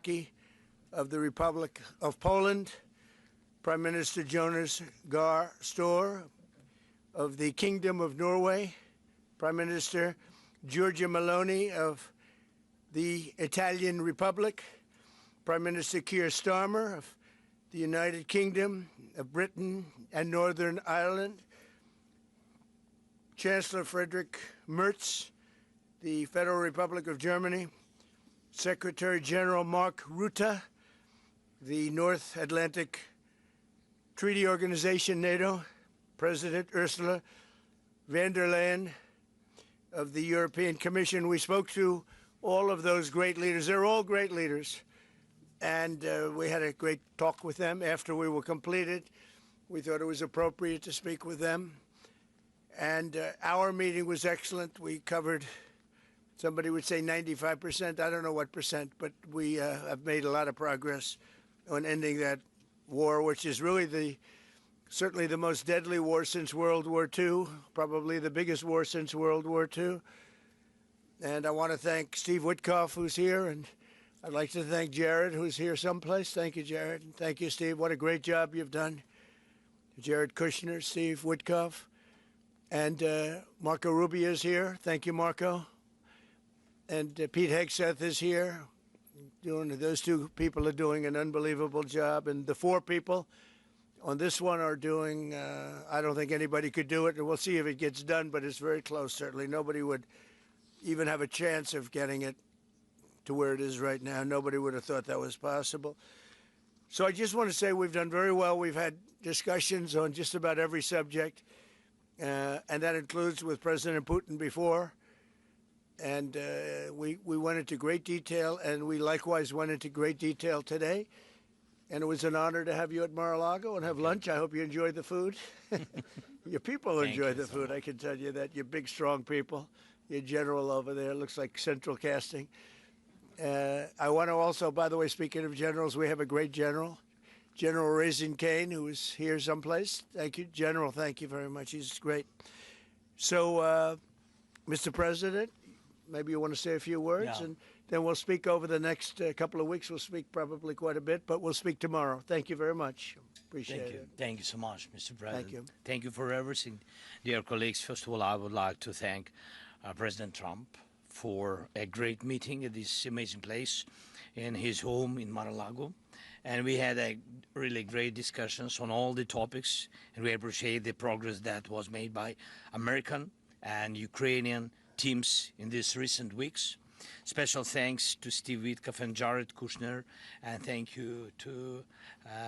Zelenskiy of the Republic of Poland, Prime Minister Jonas Gahr Store of the Kingdom of Norway, Prime Minister Giorgia Meloni of the Italian Republic, Prime Minister Keir Starmer of the United Kingdom of Britain and Northern Ireland, Chancellor Friedrich Merz, the Federal Republic of Germany, Secretary General Mark Rutte, the North Atlantic Treaty Organization, NATO, President Ursula von der Leyen of the European Commission. We spoke to all of those great leaders. They're all great leaders. And we had a great talk with them after we were completed. We thought it was appropriate to speak with them. And our meeting was excellent. We covered, somebody would say 95%. I don't know what percent, but we have made a lot of progress on ending that war, which is really certainly the most deadly war since World War II, probably the biggest war since World War II. And I want to thank Steve Witkoff, who's here, and I'd like to thank Jared, who's here someplace. Thank you, Jared. And thank you, Steve. What a great job you've done. Jared Kushner, Steve Witkoff, and Marco Rubio is here. Thank you, Marco. And Pete Hegseth is here. Those two people are doing an unbelievable job. And the four people on this one are doing, I don't think anybody could do it. And we'll see if it gets done, but it's very close, certainly. Nobody would even have a chance of getting it to where it is right now. Nobody would have thought that was possible. So I just want to say we've done very well. We've had discussions on just about every subject, and that includes with President Putin before. And we went into great detail, and we likewise went into great detail today. And it was an honor to have you at Mar-a-Lago and have lunch. I hope you enjoyed the food. Your people enjoyed the food, I can tell you that. You're big, strong people. Your general over there looks like central casting. I want to also, by the way, speaking of generals, we have a great general, General Raisin Kane, who is here someplace. Thank you, General. Thank you very much. He's great. So, Mr. President, maybe you want to say a few words, and then we'll speak over the next couple of weeks. We'll speak probably quite a bit, but we'll speak tomorrow. Thank you very much. Appreciate it. Thank you so much, Mr. President. Thank you. Thank you for everything. Dear colleagues, first of all, I would like to thank President Trump for a great meeting at this amazing place in his home in Mar-a-Lago. And we had a really great discussions on all the topics, and we appreciate the progress that was made by American and Ukrainian teams in these recent weeks. Special thanks to Steve Witkoff and Jared Kushner, and thank you to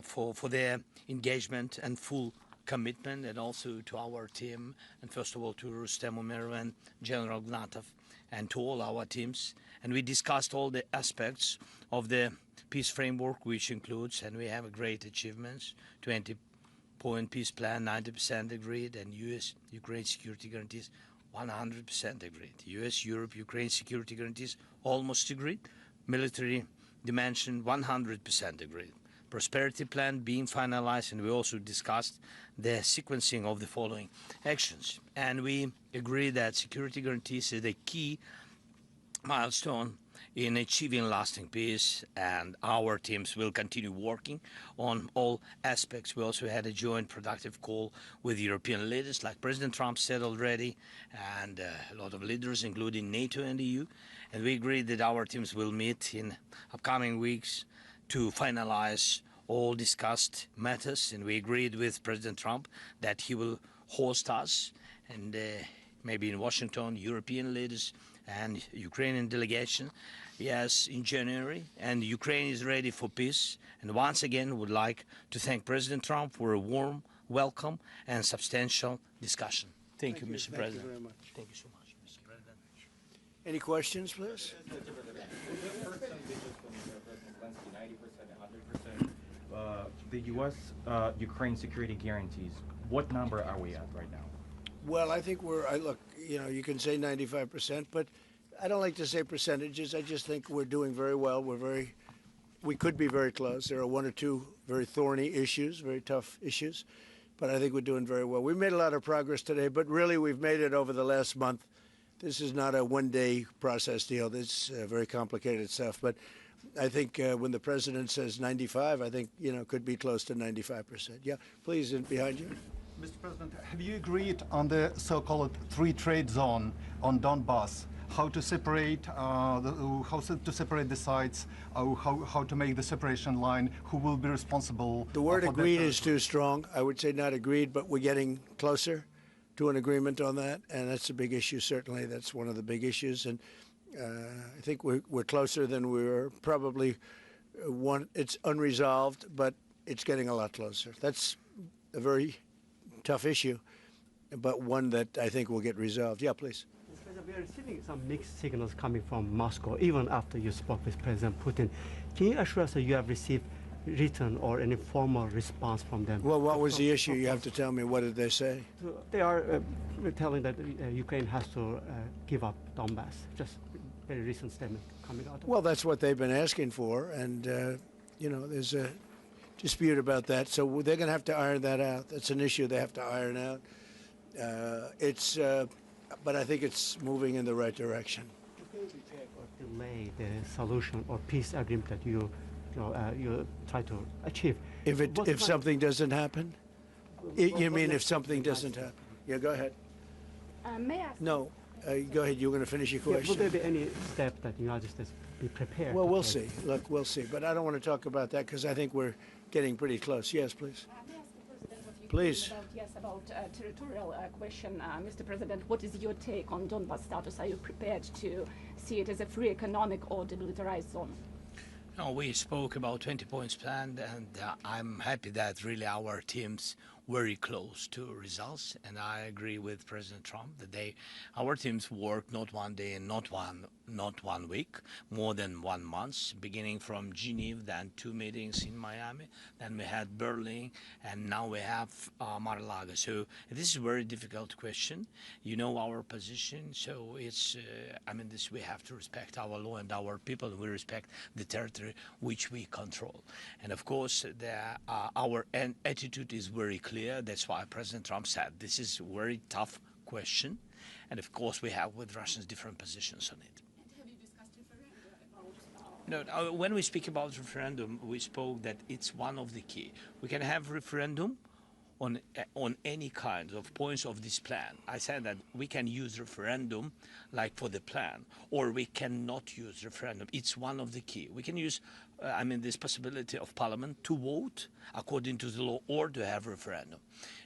for their engagement and full commitment, and also to our team, and first of all to Rustem Umerov and General Gnatov, and to all our teams. And we discussed all the aspects of the peace framework, which includes, and we have a great achievements, 20-point peace plan, 90% agreed, and U.S.-Ukraine security guarantees, 100% agreed. U.S.-Europe-Ukraine security guarantees, almost agreed. Military dimension, 100% agreed. Prosperity plan being finalized, and we also discussed the sequencing of the following actions. And we agree that security guarantees is a key milestone in achieving lasting peace, and our teams will continue working on all aspects. We also had a joint productive call with European leaders, like President Trump said already, and a lot of leaders, including NATO and the EU. And we agreed that our teams will meet in upcoming weeks to finalize all discussed matters, and we agreed with President Trump that he will host us, and maybe in Washington, European leaders and Ukrainian delegation, yes, in January, and Ukraine is ready for peace. And once again, would like to thank President Trump for a warm welcome and substantial discussion. Thank you, Mr. President. Thank you very much. Thank you so much, Mr. President. Any questions, please? The U.S.-Ukraine security guarantees, what number are we at right now? Well, I think look, you can say 95%, but I don't like to say percentages. I just think we're doing very well. We could be very close. There are one or two very thorny issues, very tough issues, but I think we're doing very well. We made a lot of progress today, but really we've made it over the last month. This is not a one-day process deal. This is very complicated stuff, but I think when the president says 95, I think, could be close to 95%. Yeah, please, behind you. Mr. President, have you agreed on the so-called free trade zone on Donbass? How to separate the sites? How to make the separation line? Who will be responsible? The word agreed is too strong. I would say not agreed, but we're getting closer to an agreement on that, and that's a big issue. Certainly, that's one of the big issues, and I think we're closer than we were probably. It's unresolved, but it's getting a lot closer. That's a very tough issue, but one that I think will get resolved. Yeah, please. We are receiving some mixed signals coming from Moscow, even after you spoke with President Putin. Can you assure us that you have received written or any formal response from them? Well, what was the issue? You have to tell me. What did they say? They are telling that Ukraine has to give up Donbass. Just a very recent statement coming out. Well, that's what they've been asking for, and there's a dispute about that. So they're going to have to iron that out. That's an issue they have to iron out. But I think it's moving in the right direction. Can you check or delay the solution or peace agreement that you try to achieve? If something doesn't happen? You mean if something doesn't happen? Yeah, go ahead. May I ask? No, go ahead. You were going to finish your question. Will there be any step that the United States be prepared? Well, we'll see. Look, we'll see. But I don't want to talk about that because I think we're getting pretty close. Yes, please. May I ask the President of Ukraine Please. about territorial question. Mr. President, what is your take on Donbas status? Are you prepared to see it as a free economic or demilitarized zone? No, we spoke about 20 points plan, and I'm happy that really our team's very close to results, and I agree with President Trump that our teams work not one day and not one week, more than 1 month, beginning from Geneva, then 2 meetings in Miami, then we had Berlin, and now we have Mar-a-Lago. So this is a very difficult question. You know our position, so it's, we have to respect our law and our people. We respect the territory which we control. And of course, our attitude is very clear. That's why President Trump said this is a very tough question. And of course, we have with Russians different positions on it. And have you discussed referendum about? No, when we speak about referendum, we spoke that it's one of the key. We can have referendum on any kind of points of this plan. I said that we can use referendum like for the plan, or we cannot use referendum. It's one of the key. We can use, this possibility of Parliament to vote according to the law or to have referendum.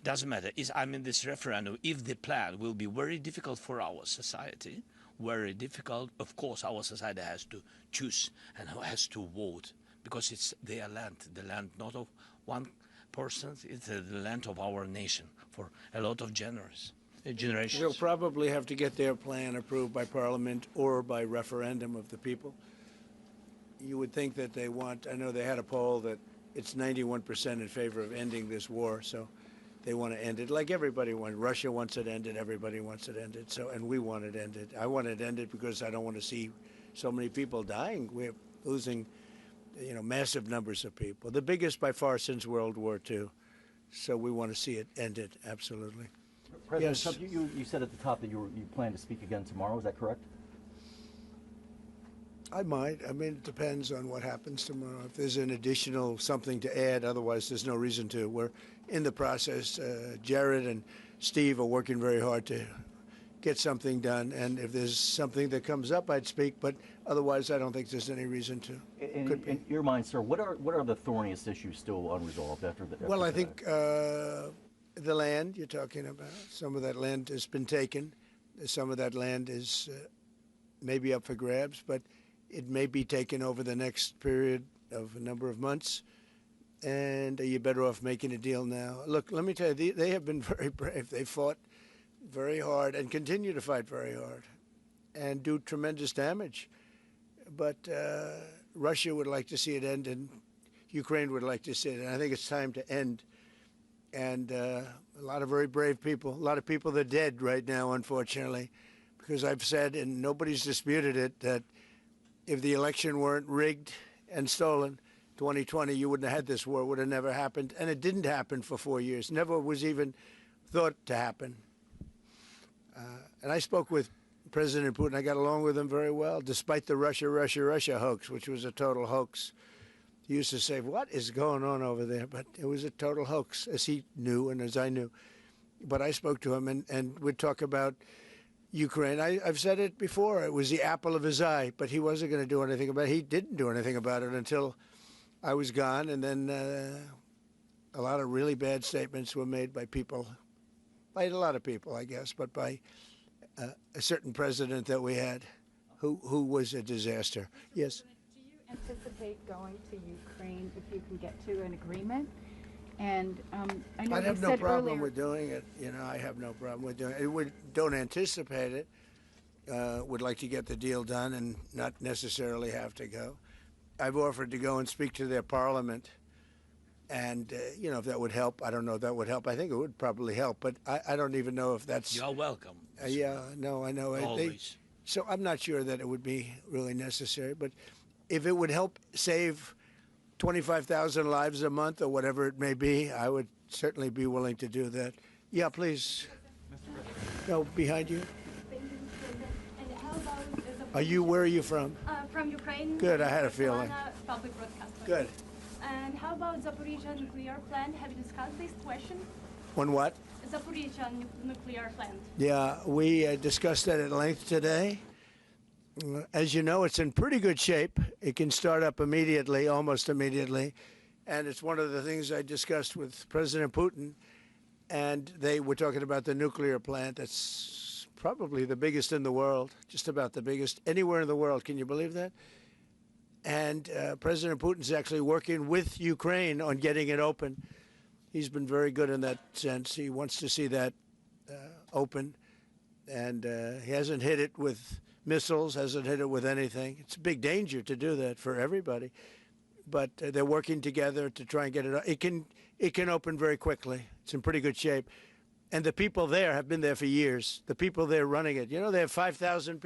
Doesn't matter. This referendum, if the plan will be very difficult for our society, very difficult, of course our society has to choose and has to vote because it's their land, the land not of one person, it's the land of our nation for a lot of generations. They'll probably have to get their plan approved by Parliament or by referendum of the people. You would think that they want, I know they had a poll that it's 91% in favor of ending this war, so they want to end it like everybody wants. Russia wants it ended, everybody wants it ended, and we want it ended. I want it ended because I don't want to see so many people dying. We're losing massive numbers of people, the biggest by far since World War II. So we want to see it ended, absolutely. President Yes. Trump, you said at the top that you plan to speak again tomorrow. Is that correct? I might. It depends on what happens tomorrow. If there's an additional something to add, otherwise there's no reason to. We're in the process. Jared and Steve are working very hard to get something done, and if there's something that comes up, I'd speak, but otherwise I don't think there's any reason to. In your mind, sir, what are the thorniest issues still unresolved after the? Well, I think the land you're talking about, some of that land has been taken. Some of that land is maybe up for grabs, but it may be taken over the next period of a number of months. And you're better off making a deal now. Look, let me tell you, they have been very brave. They fought very hard and continue to fight very hard and do tremendous damage. But Russia would like to see it end, and Ukraine would like to see it. And I think it's time to end. And a lot of very brave people, a lot of people that are dead right now, unfortunately, because I've said, and nobody's disputed it, that if the election weren't rigged and stolen, 2020, you wouldn't have had this war. It would have never happened. And it didn't happen for 4 years. Never was even thought to happen. And I spoke with President Putin, I got along with him very well, despite the Russia hoax, which was a total hoax. He used to say, what is going on over there? But it was a total hoax, as he knew and as I knew. But I spoke to him, and we'd talk about Ukraine. I've said it before. It was the apple of his eye, but he wasn't going to do anything about it. He didn't do anything about it until I was gone, and then a lot of really bad statements were made by people, by a lot of people, I guess, but by a certain president that we had who was a disaster. Yes? Do you anticipate going to Ukraine if you can get to an agreement? And I know I'd you have no said problem earlier, with doing it. You know, I have no problem with doing it. Don't anticipate it. Would like to get the deal done and not necessarily have to go. I've offered to go and speak to their parliament. And, you know, if that would help. I don't know if that would help. I think it would probably help. But I don't even know if that's... You're welcome. Yeah, no, I know. Always. So I'm not sure that it would be really necessary. But if it would help save 25,000 lives a month or whatever it may be, I would certainly be willing to do that. Yeah, please. No, behind you. Thank you, President. And how about Where are you from? from Ukraine? Good, I had a feeling. Public broadcaster. Good. And how about Zaporizhzhia nuclear plant? Have you discussed this question? On what? Zaporizhzhia nuclear plant. Yeah, we discussed that at length today. As you know, it's in pretty good shape. It can start up immediately, almost immediately. And it's one of the things I discussed with President Putin. And they were talking about the nuclear plant. That's probably the biggest in the world, just about the biggest anywhere in the world. Can you believe that? And President Putin's actually working with Ukraine on getting it open. He's been very good in that sense. He wants to see that open. And he hasn't hit it with missiles, hasn't hit it with anything. It's a big danger to do that for everybody. But they're working together to try and get it. It can open very quickly. It's in pretty good shape. And the people there have been there for years. The people there running it. You know, they have 5,000 people.